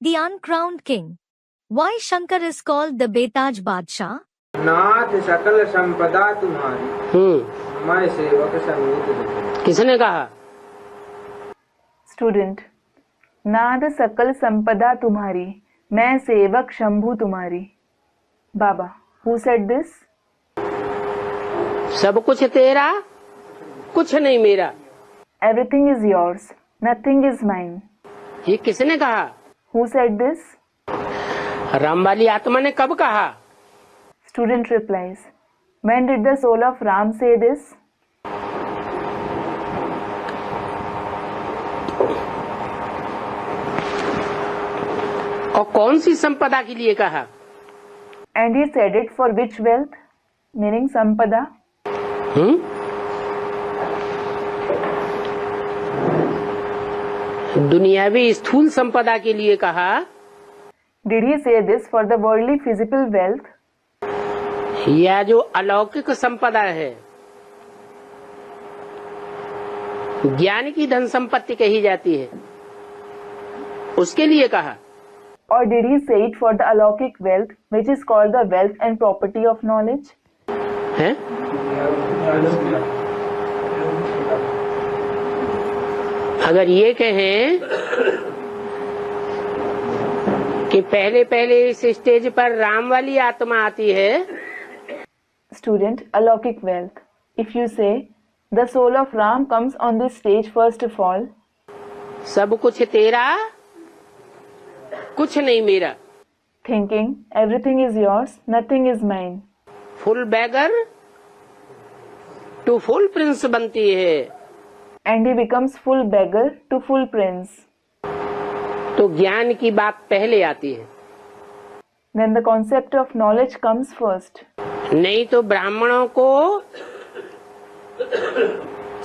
the uncrowned king. Why Shankar is called the Betaj Badshah? नाथ सकल संपदा तुम्हारी, मैं सेवक संगीत तुझे। किसने कहा? स्टूडेंट, नाद सकल संपदा तुम्हारी, मैं सेवक शंभु तुम्हारी। बाबा, हु सेड दिस? सब कुछ तेरा, कुछ नहीं मेरा। Everything is yours, nothing is mine. ये किसने कहा? Who said this? राम वाली आत्मा ने कब कहा? Student replies, when did the soul of Ram say this? और कौन सी संपदा के लिए कहा? And he said it for which wealth? Meaning sampada. दुनियावी स्थूल संपदा के लिए कहा? Did he say this for the worldly physical wealth? या जो अलौकिक संपदा है, ज्ञान की धन संपत्ति कही जाती है, उसके लिए कहा? Or did he say it for the alaukic wealth, which is called the wealth and property of knowledge? है? अगर ये कहें कि पहले पहले इस स्टेज पर राम वाली आत्मा आती है, Student, alaukic wealth. If you say the soul of Ram comes on this stage first of all, सब कुछ तेरा, कुछ नहीं मेरा, thinking everything is yours, nothing is mine, full beggar to full prince बनती है, and he becomes full beggar to full prince, तो ज्ञान की बात पहले आती है। then the concept of knowledge comes first. नहीं तो ब्राह्मणों को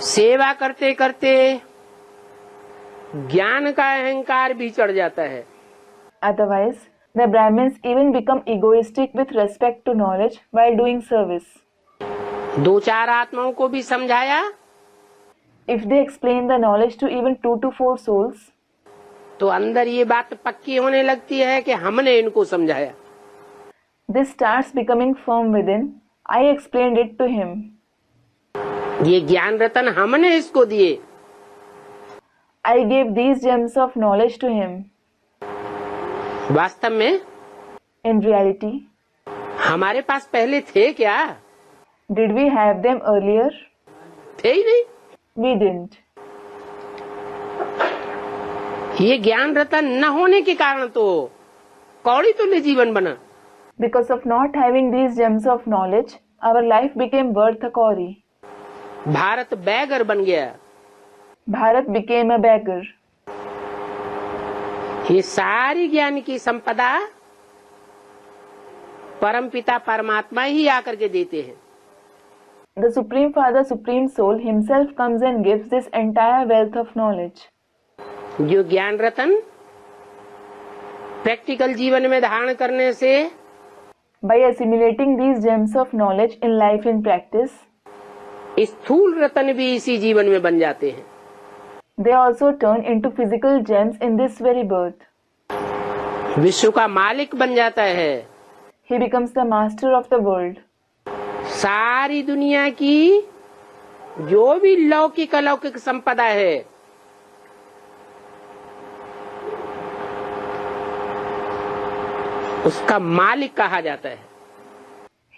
सेवा करते करते ज्ञान का अहंकार भी चढ़ जाता है। Otherwise, the Brahmins even become egoistic with respect to knowledge while doing service. दो चार आत्माओं को भी समझाया, If they explain the knowledge to even 2 to 4 souls, तो अंदर ये बात पक्की होने लगती है कि हमने इनको समझाया। this starts becoming firm within. I explained it to him. ये ज्ञान रतन हमने इसको दिए। I gave these gems of knowledge to him. वास्तव में In reality, हमारे पास पहले थे क्या? did we have them earlier? थे ही नहीं। We didn't. ये ज्ञान रतन न होने के कारण तो कौड़ी तुल्य जीवन बना। Because of not having these gems of knowledge, our life became worth a kauri. Bharat beggar बन गया। Bharat became a beggar. ये सारी ज्ञान की संपदा परमपिता परमात्मा ही आकर के देते हैं। The Supreme Father, Supreme Soul himself comes and gives this entire wealth of knowledge. जो ज्ञान रतन प्रैक्टिकल जीवन में धारण करने से By assimilating these gems of knowledge in life and practice, स्थूल रतन भी इसी जीवन में बन जाते हैं। they also turn into physical gems in this very birth. विश्व का मालिक बन जाता है। He becomes the master of the world. सारी दुनिया की जो भी लौकिक अलौकिक संपदा है, उसका मालिक कहा जाता है।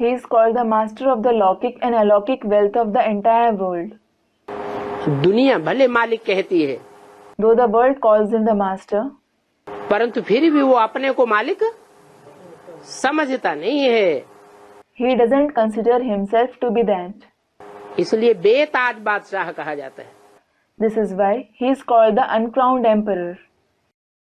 He is called the master of the lौकिक and अलौकिक wealth of the entire world. दुनिया भले मालिक कहती है, Though the world calls him the master, परंतु फिर भी वो अपने को मालिक समझता नहीं है। he doesn't consider himself to be that. इसलिए बेताज बादशाह कहा जाता है। This is why he is called the uncrowned emperor.